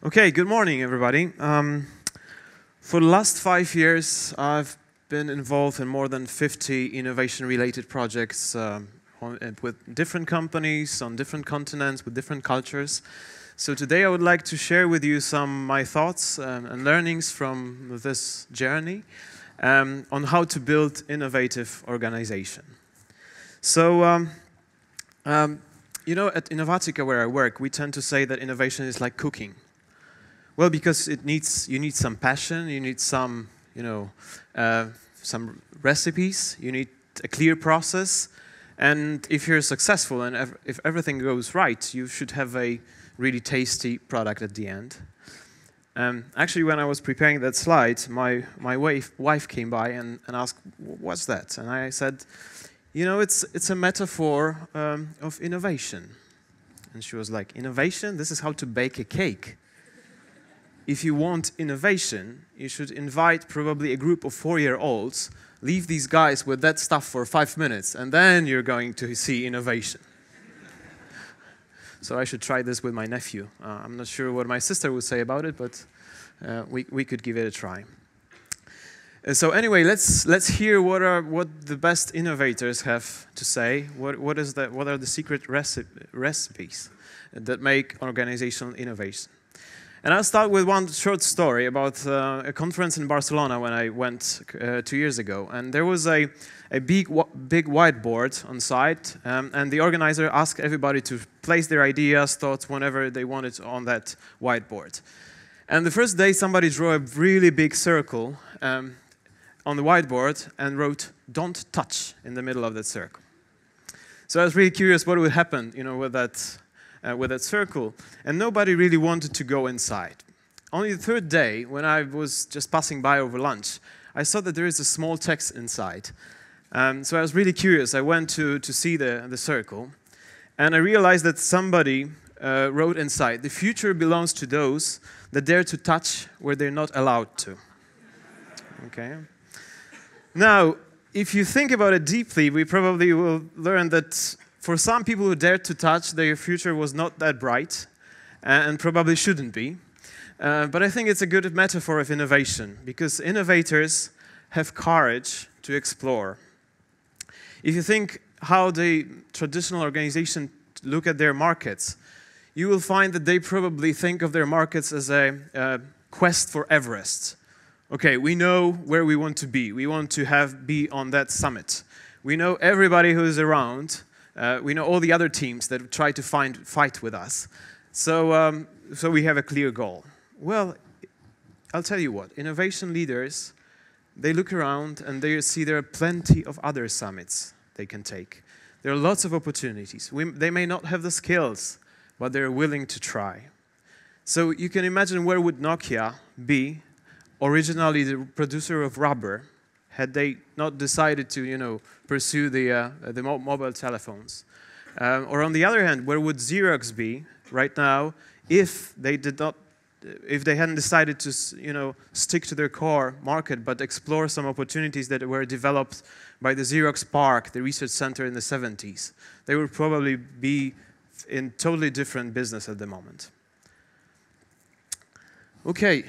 Okay, good morning, everybody. For the last 5 years, I've been involved in more than 50 innovation-related projects with different companies on different continents with different cultures. So today I would like to share with you some of my thoughts and learnings from this journey on how to build innovative organization. So, you know, at Innovatica, where I work, we tend to say that innovation is like cooking. Well, because you need some passion, you need some, some recipes, you need a clear process, and if you're successful and if everything goes right, you should have a really tasty product at the end. Actually, when I was preparing that slide, my wife came by and asked, "What's that?" And I said, "You know, it's a metaphor of innovation." And she was like, "Innovation? This is how to bake a cake." If you want innovation, you should invite probably a group of 4-year-olds, leave these guys with that stuff for 5 minutes, and then you're going to see innovation. So I should try this with my nephew. I'm not sure what my sister would say about it, but we could give it a try. So anyway, let's hear what the best innovators have to say. What are the secret recipes that make organizational innovation? And I'll start with one short story about a conference in Barcelona when I went 2 years ago. And there was a big whiteboard on site, and the organizer asked everybody to place their ideas, thoughts, whenever they wanted on that whiteboard. And the first day, somebody drew a really big circle on the whiteboard and wrote, "Don't touch," in the middle of that circle. So I was really curious what would happen, with that circle, and nobody really wanted to go inside. Only the third day, when I was just passing by over lunch, I saw that there is a small text inside. So I was really curious. I went to see the circle, and I realized that somebody wrote inside, "The future belongs to those that dare to touch where they're not allowed to." Okay. Now, if you think about it deeply, we probably will learn that for some people who dared to touch, their future was not that bright and probably shouldn't be. But I think it's a good metaphor of innovation, because innovators have courage to explore. If you think how the traditional organizations look at their markets, you will find that they probably think of their markets as a quest for Everest. Okay, we know where we want to be. We want to be on that summit. We know everybody who is around. We know all the other teams that try to fight with us. So we have a clear goal. Well, I'll tell you what, innovation leaders, they look around and they see there are plenty of other summits they can take. There are lots of opportunities. They may not have the skills, but they're willing to try. So you can imagine, where would Nokia be, originally the producer of rubber, had they not decided to, pursue the mobile telephones. Or on the other hand, where would Xerox be right now if they hadn't decided to, stick to their core market, but explore some opportunities that were developed by the Xerox PARC, the research center in the 70s? They would probably be in totally different business at the moment. Okay,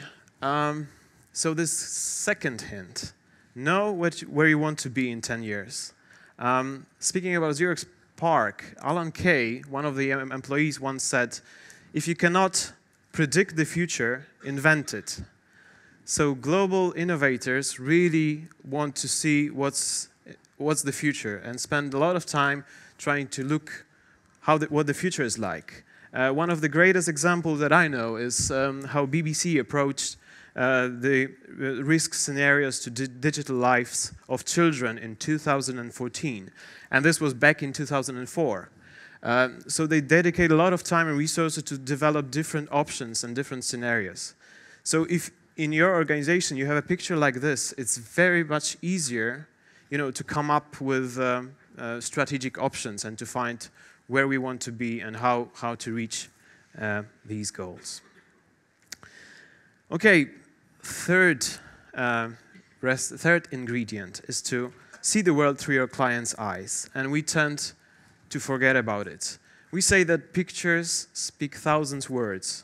so this second hint. Know where you want to be in 10 years. Speaking about Xerox PARC, Alan Kay, one of the employees, once said, "If you cannot predict the future, invent it." So global innovators really want to see what's the future and spend a lot of time trying to look what the future is like. One of the greatest examples that I know is how BBC approached the risk scenarios to digital lives of children in 2014. And this was back in 2004. So they dedicate a lot of time and resources to develop different options and different scenarios. So if in your organization you have a picture like this, it's very much easier, to come up with strategic options and to find where we want to be and how to reach these goals. Okay, third ingredient is to see the world through your client's eyes, and we tend to forget about it. We say that pictures speak 1,000 words,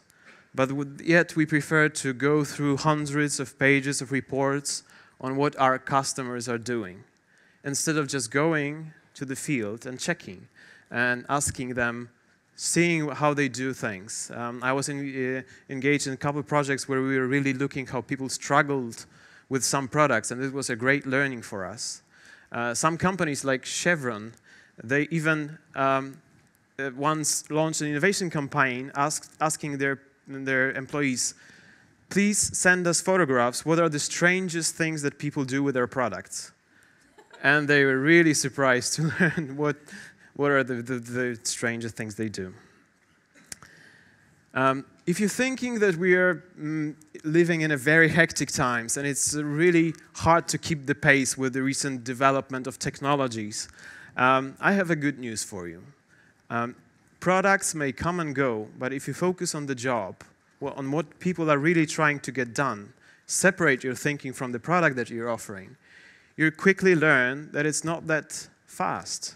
but yet we prefer to go through hundreds of pages of reports on what our customers are doing, instead of just going to the field and checking and asking them, seeing how they do things. I was engaged in a couple of projects where we were really looking how people struggled with some products, and it was a great learning for us. Some companies like Chevron, they even once launched an innovation campaign asking their employees, please send us photographs. What are the strangest things that people do with their products? And they were really surprised to learn what are the strangest things they do. If you're thinking that we are living in a very hectic times and it's really hard to keep the pace with the recent development of technologies, I have a good news for you. Products may come and go, but if you focus on the job, on what people are really trying to get done, separate your thinking from the product that you're offering, you quickly learn that it's not that fast.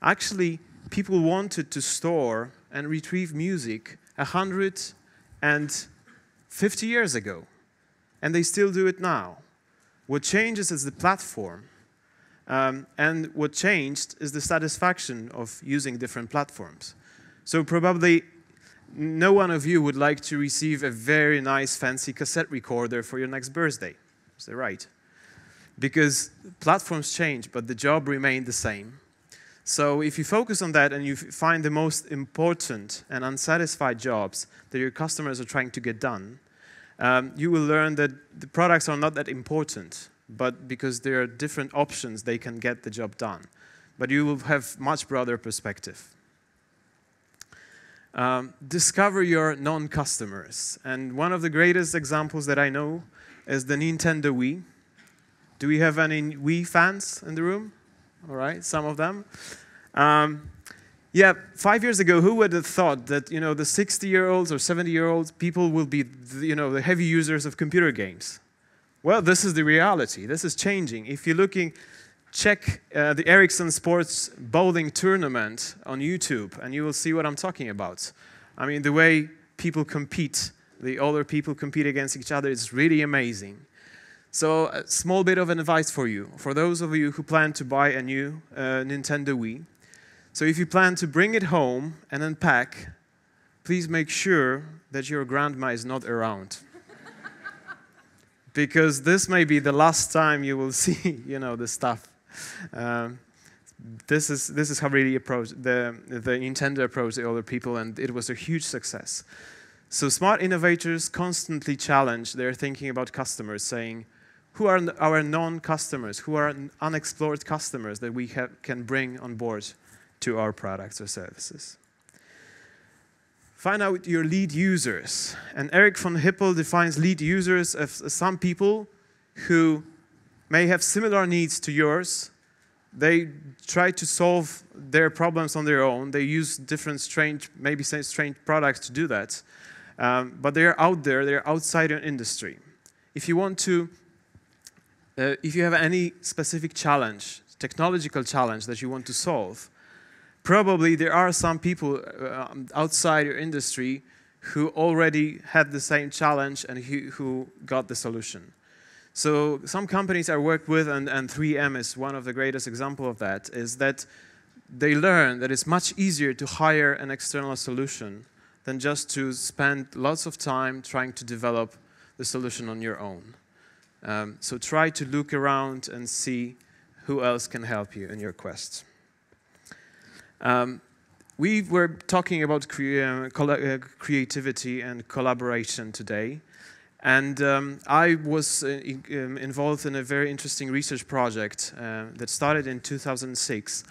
Actually, people wanted to store and retrieve music 150 years ago, and they still do it now. What changes is the platform, and what changed is the satisfaction of using different platforms. So probably no one of you would like to receive a very nice fancy cassette recorder for your next birthday. Is that right? Because platforms change, but the job remained the same. So if you focus on that and you find the most important and unsatisfied jobs that your customers are trying to get done, you will learn that the products are not that important, but because there are different options, they can get the job done. But you will have much broader perspective. Discover your non-customers. And one of the greatest examples that I know is the Nintendo Wii. Do we have any Wii fans in the room? All right, some of them. Yeah, 5 years ago, who would have thought that the 60-year-olds or 70-year-olds people will be the heavy users of computer games? Well, this is the reality. This is changing. If you're looking, check the Ericsson Sports Bowling Tournament on YouTube, and you will see what I'm talking about. I mean, the way people compete, the older people compete against each other, is really amazing. So a small bit of an advice for you, for those of you who plan to buy a new Nintendo Wii. So if you plan to bring it home and unpack, please make sure that your grandma is not around. Because this may be the last time you will see, the stuff. This is how really the Nintendo approached the older people, and it was a huge success. So smart innovators constantly challenge their thinking about customers, saying, who are our non-customers? Who are unexplored customers that we can bring on board to our products or services? Find out your lead users. And Eric von Hippel defines lead users as some people who may have similar needs to yours. They try to solve their problems on their own. They use different strange products to do that. But they're out there, they're outside your industry. If you want to if you have any specific challenge, technological challenge that you want to solve, probably there are some people outside your industry who already had the same challenge and who got the solution. So some companies I work with, and 3M is one of the greatest examples of that, is that they learn that it's much easier to hire an external solution than just to spend lots of time trying to develop the solution on your own. So try to look around and see who else can help you in your quest. We were talking about creativity and collaboration today. And I was involved in a very interesting research project that started in 2006.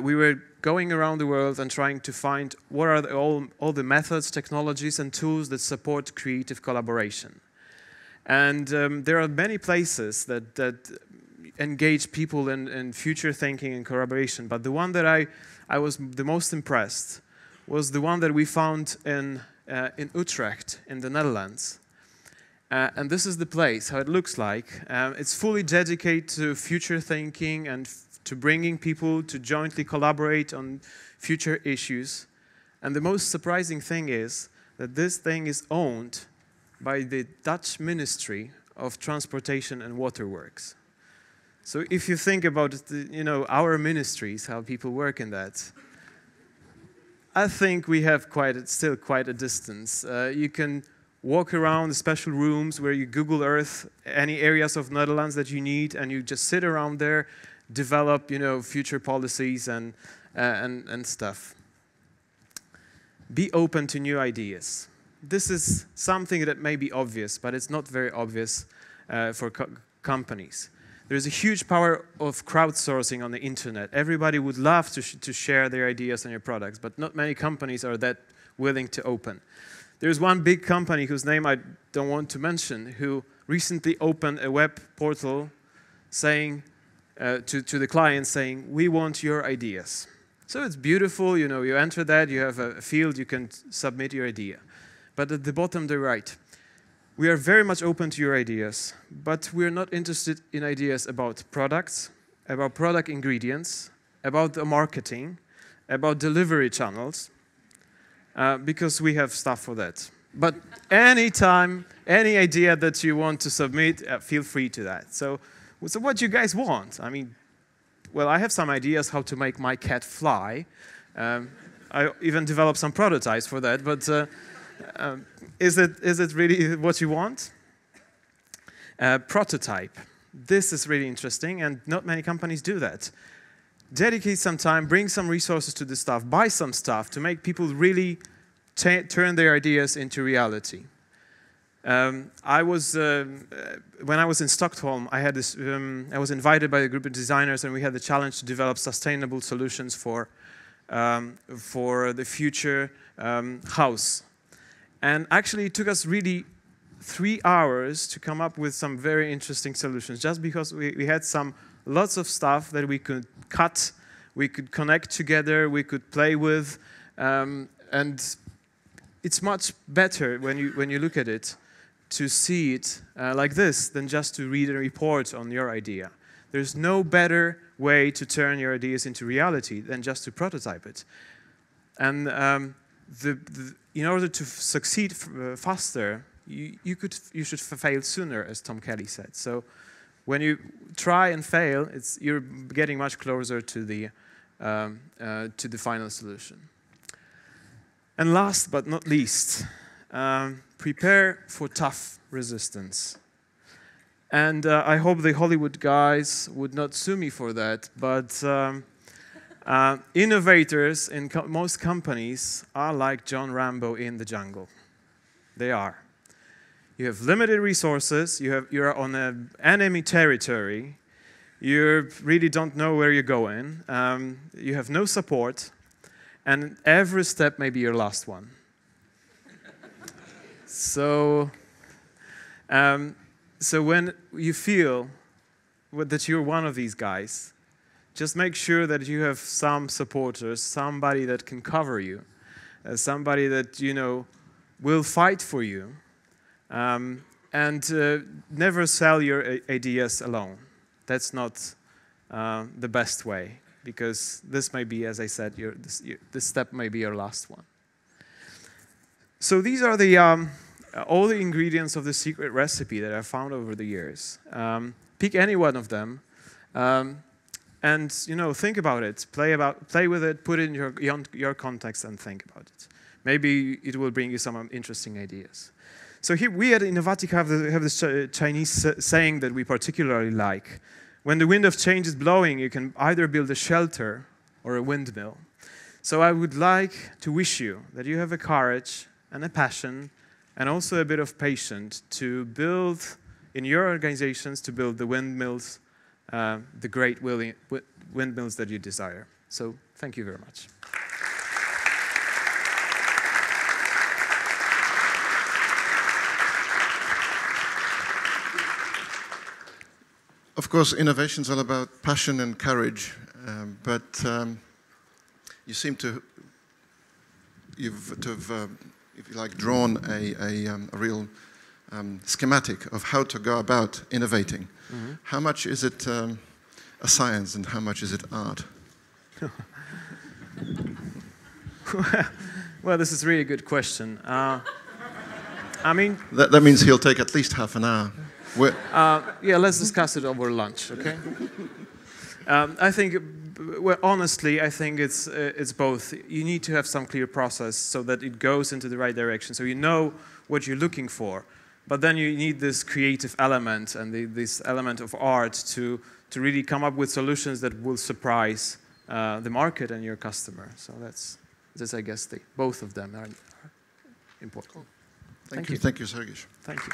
We were going around the world and trying to find what are all the methods, technologies, and tools that support creative collaboration. And there are many places that engage people in future thinking and collaboration. But the one that I was the most impressed was the one that we found in Utrecht in the Netherlands. And this is the place, how it looks like. It's fully dedicated to future thinking and to bringing people to jointly collaborate on future issues. And the most surprising thing is that this thing is owned by the Dutch Ministry of Transportation and Waterworks. So if you think about our ministries, how people work in that, I think we have still quite a distance. You can walk around the special rooms where you Google Earth any areas of Netherlands that you need, and you just sit around there, develop future policies and stuff. Be open to new ideas. This is something that may be obvious, but it's not very obvious for companies. There's a huge power of crowdsourcing on the internet. Everybody would love to share their ideas on your products, but not many companies are that willing to open. There's one big company whose name I don't want to mention, who recently opened a web portal saying to the client saying, we want your ideas. So it's beautiful, you enter that, you have a field, you can submit your idea. But at the bottom, they write, we are very much open to your ideas, but we're not interested in ideas about products, about product ingredients, about the marketing, about delivery channels, because we have stuff for that. But anytime, any idea that you want to submit, feel free to that. So what do you guys want? I mean, well, I have some ideas how to make my cat fly. I even developed some prototypes for that, but is it really what you want? Prototype. This is really interesting, and not many companies do that. Dedicate some time, bring some resources to the stuff, buy some stuff to make people really turn their ideas into reality. When I was in Stockholm, I was invited by a group of designers, and we had the challenge to develop sustainable solutions for the future house. And actually, it took us really 3 hours to come up with some very interesting solutions, just because we had lots of stuff that we could cut, we could connect together, we could play with, and it's much better when you look at it to see it like this than just to read a report on your idea. There's no better way to turn your ideas into reality than just to prototype it. And in order to succeed faster, you should fail sooner, as Tom Kelly said. So when you try and fail, you're getting much closer to the final solution. And last but not least, prepare for tough resistance. And I hope the Hollywood guys would not sue me for that, but innovators in most companies are like John Rambo in the jungle. They are. You have limited resources, you're on an enemy territory, you really don't know where you're going, you have no support, and every step may be your last one. So when you feel that you're one of these guys, just make sure that you have some supporters, somebody that can cover you, somebody that will fight for you, and never sell your ideas alone. That's not the best way, because this may be, as I said, this step may be your last one. So these are all the ingredients of the secret recipe that I found over the years. Pick any one of them, and think about it, play with it, put it in your context, and think about it. Maybe it will bring you some interesting ideas. So here we at Innovatica have this Chinese saying that we particularly like. When the wind of change is blowing, you can either build a shelter or a windmill. So I would like to wish you that you have a courage and a passion and also a bit of patience to build in your organizations, to build the windmills, the great windmills that you desire. So thank you very much. Of course, innovation is all about passion and courage, but you seem to have, if you like, drawn a real schematic of how to go about innovating. Mm-hmm. How much is it a science and how much is it art? Well, this is really a good question. I mean, that means he'll take at least half an hour. yeah, let's discuss it over lunch, okay? I think, well, honestly, I think it's both. You need to have some clear process so that it goes into the right direction, so you know what you're looking for. But then you need this creative element and this element of art to really come up with solutions that will surprise the market and your customer. So that's I guess, both of them are important. Cool. Thank you. Thank you, Sergiusz. Thank you.